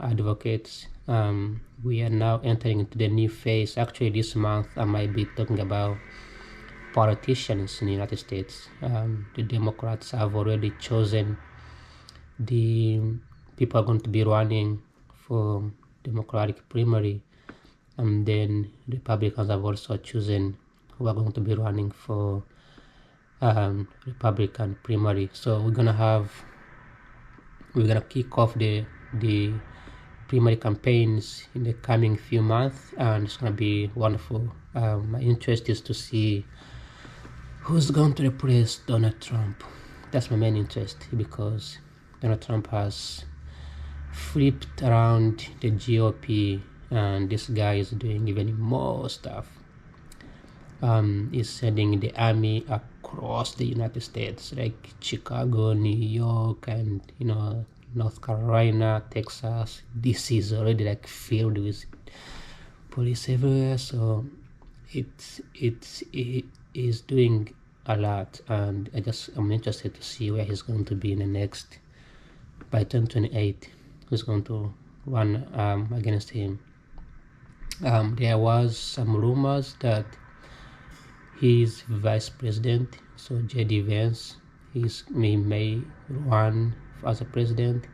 advocates. We are now entering into the new phase. Actually, this month I might be talking about politicians in the United States. The Democrats have already chosen the people are going to be running for Democratic primary, and then Republicans have also chosen who are going to be running for Republican primary. So we're gonna kick off the primary campaigns in the coming few months, and it's gonna be wonderful. My interest is to see who's going to replace Donald Trump. That's my main interest, because Donald Trump has flipped around the GOP, and this guy is doing even more stuff. He's sending the army across the United States, like Chicago, New York, and North Carolina, Texas. This is already like filled with police everywhere. So it is doing a lot, and I'm interested to see where he's going to be in the next, by 2028, who's going to run against him. There was some rumors that his vice president, so JD Vance, may run as a president,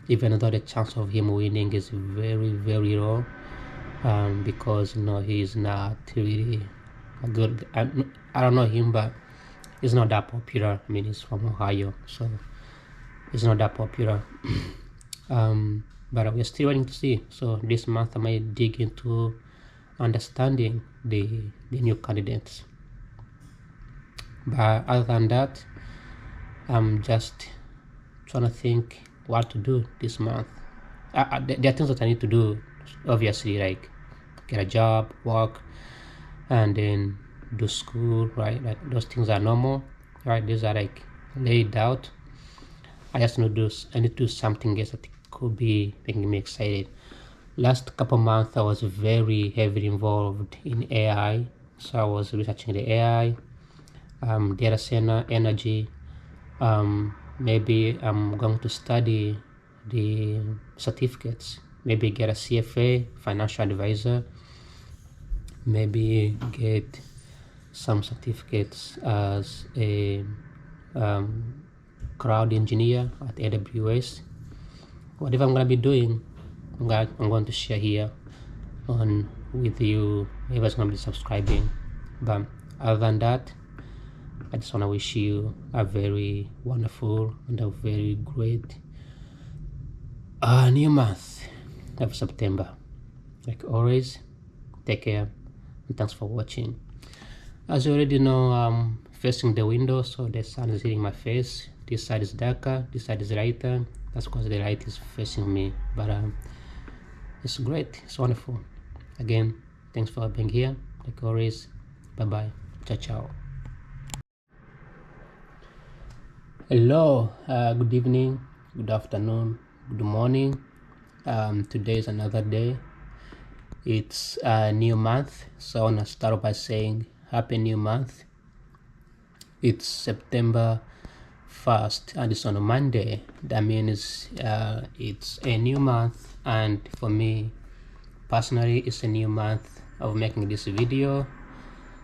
even though the chance of him winning is very, very low, because he's not really a good. I don't know him, but he's not that popular. I mean, he's from Ohio, so he's not that popular. But we're still waiting to see. So this month I might dig into understanding the new candidates. But other than that, I'm just trying to think what to do this month. There are things that I need to do, obviously, like get a job, work, and then do school, right? Like those things are normal, right? These are like laid out. I need to do something else that could be making me excited. Last couple months I was very heavily involved in AI, so I was researching the AI, data center, energy. Maybe I'm going to study the certificates, maybe get a CFA, financial advisor, maybe get some certificates as a cloud engineer at AWS. Whatever I'm going to be doing, I'm going to share here with you, whoever's going to be subscribing. But other than that, I just want to wish you a very wonderful and a very great new month of September. Like always, take care, and thanks for watching. As you already know, I'm facing the window, so the sun is hitting my face. This side is darker, this side is lighter. That's because the light is facing me, but it's great, it's wonderful. Again, thanks for being here. Like always, bye bye, ciao ciao. Hello, good evening, good afternoon, good morning. Today is another day. It's a new month, so I want to start by saying happy new month. It's September 1st, and it's on a Monday. That means it's a new month, and for me personally, it's a new month of making this video,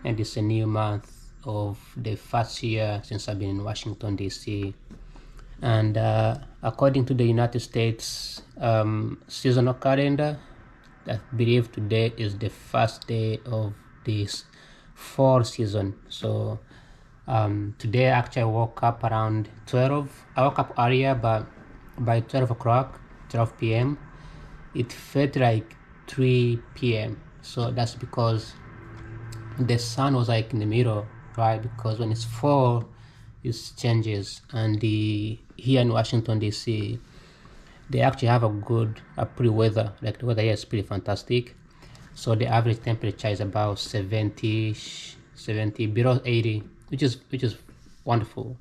and it's a new month of the first year since I've been in Washington DC. And according to the United States seasonal calendar, I believe today is the first day of this fall season. So today actually I woke up around 12. I woke up earlier, but by 12 o'clock, 12 p.m., it felt like 3 p.m. So that's because the sun was like in the middle, right? Because when it's fall, it changes. And here in Washington DC, they actually have a pretty weather. Like the weather here is pretty fantastic. So the average temperature is about 70, below 80, which is wonderful.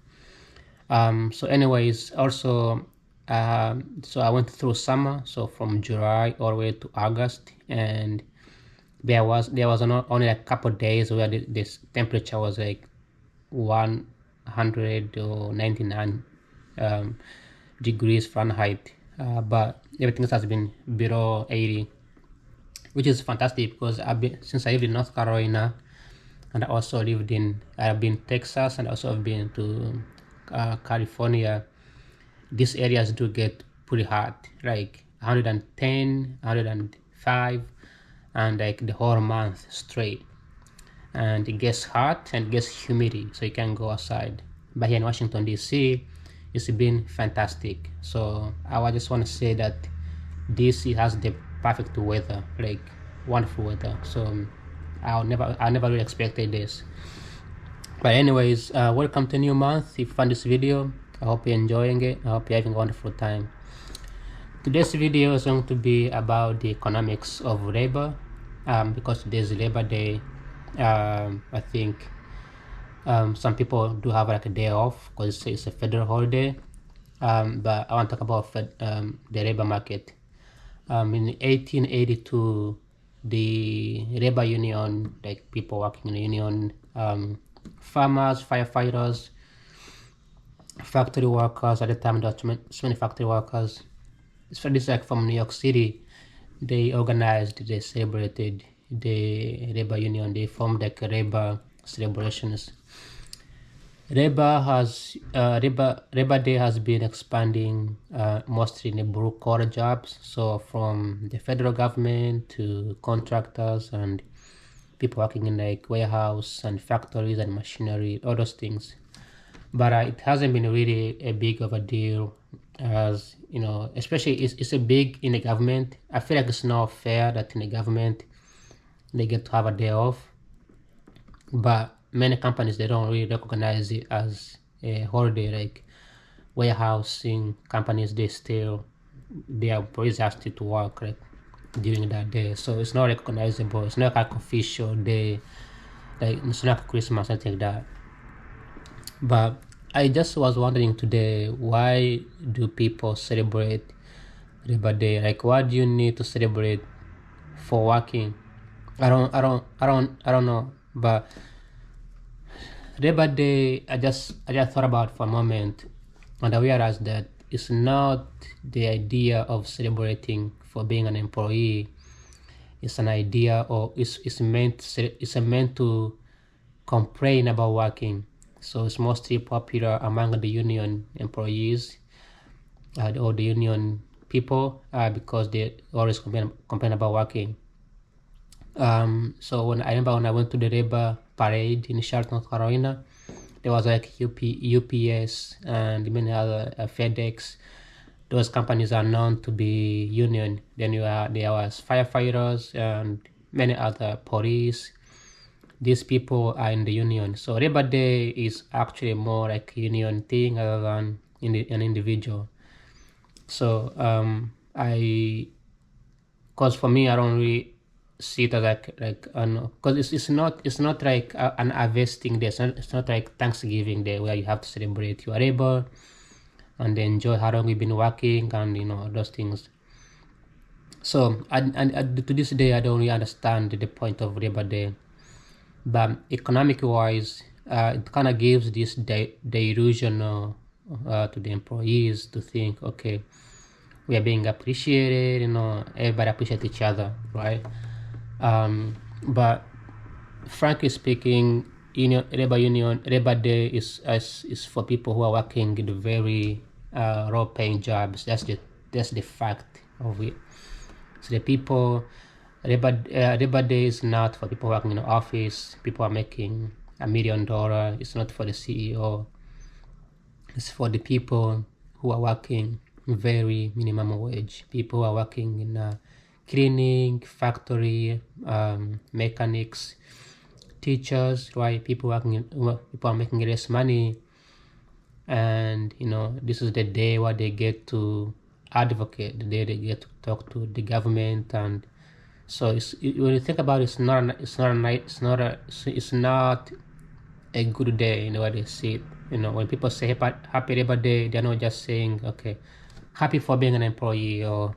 So anyways, also so I went through summer, so from July all the way to August, and there was only a couple of days where this temperature was like 100 or 99 degrees Fahrenheit but everything has been below 80, which is fantastic because since I lived in North Carolina, and I also I've been Texas, and also I've been to California. These areas do get pretty hot, like 110, 105, and like the whole month straight. And it gets hot and it gets humidity, so you can go outside. But here in Washington DC, it's been fantastic. So I just want to say that DC has the perfect weather, like wonderful weather. So I never really expected this. But anyways, welcome to new month. If you found this video, I hope you're enjoying it. I hope you're having a wonderful time. Today's video is going to be about the economics of labor, because today's Labor Day. I think some people do have like a day off because it's a federal holiday. But I want to talk about the labor market. In 1882, the labor union, like people working in the union, farmers, firefighters, factory workers. At the time there were so many factory workers. This like from New York City. They organized, they celebrated the labor union. They formed like labor celebrations. Labor Day has been expanding mostly in the blue collar jobs, so from the federal government to contractors and people working in like warehouse and factories and machinery, all those things. But it hasn't been really a big of a deal, as you know, especially it's a big in the government. I feel like it's not fair that in the government they get to have a day off, but many companies, they don't really recognize it as a holiday. Like warehousing companies, their employees have to work like during that day, so it's not recognizable. It's not like official day, like it's not Christmas, something like that. But I just was wondering today, why do people celebrate Labor Day? Like, what do you need to celebrate for working? I don't know. But Labor Day, I just thought about for a moment, and I realized that it's not the idea of celebrating for being an employee. It's an idea, or it's meant to complain about working. So it's mostly popular among the union employees or the union people, because they always complain about working. So I remember when I went to the labor parade in Charlotte, North Carolina, there was like UPS and many other FedEx. Those companies are known to be union. Then there was firefighters and many other police. These people are in the union. So Labor Day is actually more like a union thing other than an individual. So because for me, I don't really see it as like because it's not like an harvesting day. It's not like Thanksgiving Day where you have to celebrate your labor and enjoy how long you've been working and those things. So and to this day, I don't really understand the point of Labor Day. But economic wise, it kind of gives this the illusion to the employees to think, okay, we are being appreciated, everybody appreciate each other, right? But frankly speaking, Labor Day is for people who are working in very low paying jobs. That's the fact of it. So the people, Labor Day is not for people working in the office. People are making $1 million. It's not for the CEO. It's for the people who are working very minimum wage. People who are working in cleaning, factory, mechanics, teachers, right? People are making less money, and this is the day where they get to advocate, the day they get to talk to the government. And so when you think about it, it's not a good day in the way they see it. When people say happy Labor Day, they're not just saying, okay, happy for being an employee or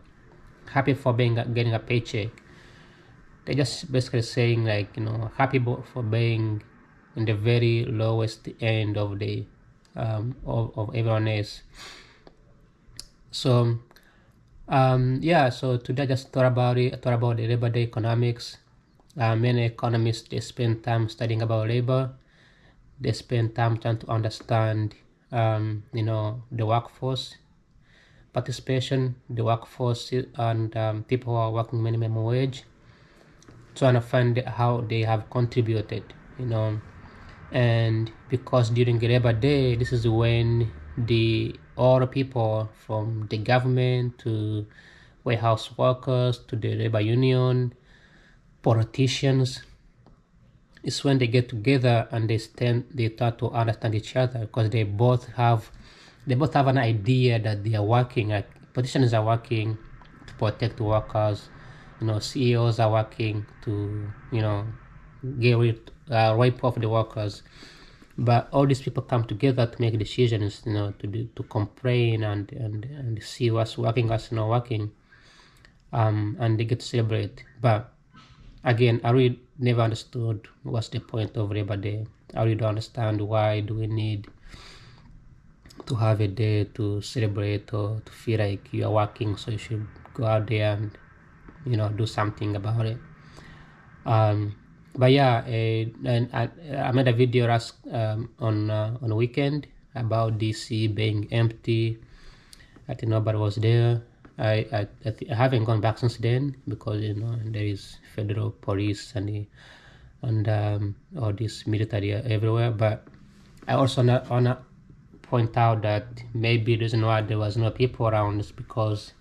happy for getting a paycheck. They're just basically saying like, happy for being in the very lowest end of the of everyone else. So Yeah, so today I just thought about it, thought about the Labor Day economics. Many economists, they spend time studying about labor. They spend time trying to understand, the workforce participation, the workforce, and people who are working minimum wage, trying to find how they have contributed, and because during Labor Day, this is when all people from the government to warehouse workers to the labor union, politicians, it's when they get together and they start to understand each other because they both have an idea that they are working, like politicians are working to protect the workers, CEOs are working to get rid wipe off the workers. But all these people come together to make decisions, to complain and see what's working, what's not working, and they get to celebrate. But again, I really never understood what's the point of Labor Day. I really don't understand why do we need to have a day to celebrate or to feel like you are working, so you should go out there and do something about it. But yeah, and I made a video on a weekend about DC being empty. I think nobody was there. I haven't gone back since then because there is federal police and all this military everywhere. But I also wanna point out that maybe the reason why there was no people around is because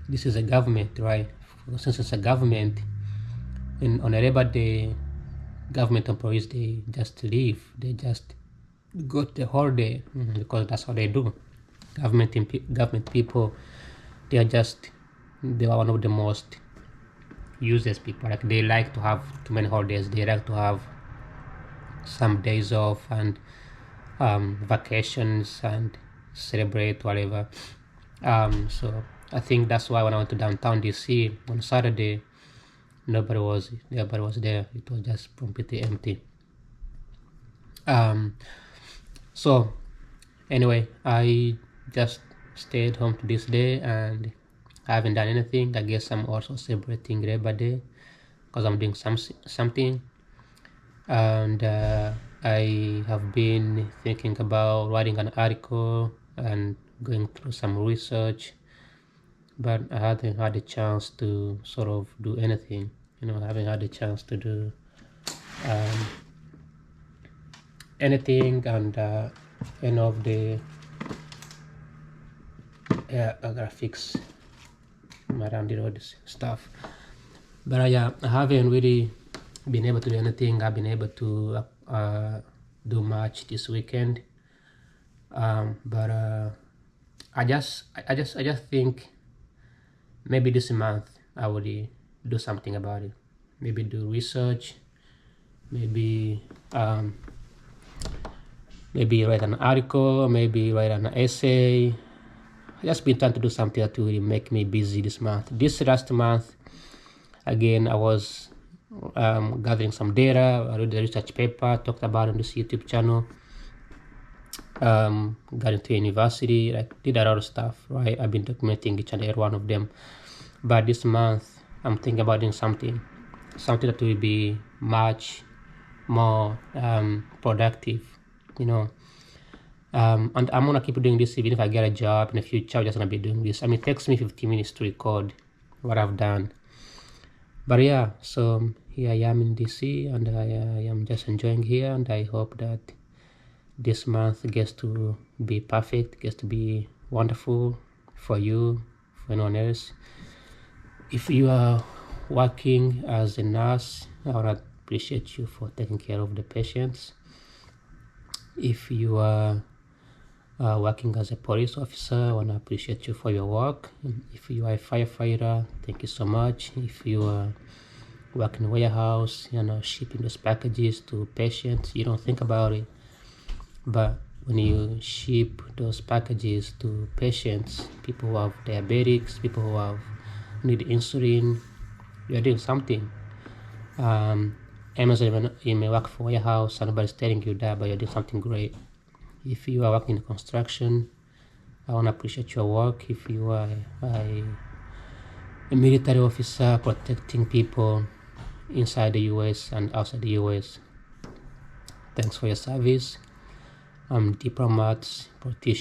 this is a government, right? Since it's a government, on a Labor Day, government employees, they just leave. They just go the holiday because that's how they do. Government people, they are one of the most useless people. Like they like to have too many holidays. They like to have some days off and vacations and celebrate whatever. So I think that's why when I went to downtown DC on Saturday, nobody was there. It was just completely empty. So anyway, I just stayed home to this day and I haven't done anything. I guess I'm also celebrating Labor Day because I'm doing something. And I have been thinking about writing an article and going through some research, but I haven't had a chance to sort of do anything. I haven't had a chance to do anything, and any of the graphics around all this stuff. But yeah, I haven't really been able to do anything. I've been able to do much this weekend, but I just think maybe this month I will do something about it. Maybe do research, maybe write an article, maybe write an essay. I just been trying to do something that will really make me busy this month. This last month, again, I was gathering some data. I read the research paper, talked about it on this YouTube channel. Got into university, did a lot of stuff, right? I've been documenting each and every one of them. But this month, I'm thinking about doing something that will be much more productive, and I'm gonna keep doing this even if I get a job in the future. I'm just gonna be doing this. It takes me 15 minutes to record what I've done. But yeah, so here I am in DC and I am just enjoying here, and I hope that this month gets to be perfect, gets to be wonderful for you, for anyone else. If you are working as a nurse, I want to appreciate you for taking care of the patients. If you are working as a police officer, I want to appreciate you for your work. If you are a firefighter, thank you so much. If you are working in a warehouse, shipping those packages to patients, you don't think about it. But when you ship those packages to patients, people who have diabetics, people who need insulin, you're doing something. Amazon, you may work for a warehouse and nobody's telling you that, but you're doing something great. If you are working in construction, I want to appreciate your work. If you are a military officer protecting people inside the US and outside the US, thanks for your service. Diplomats, politicians.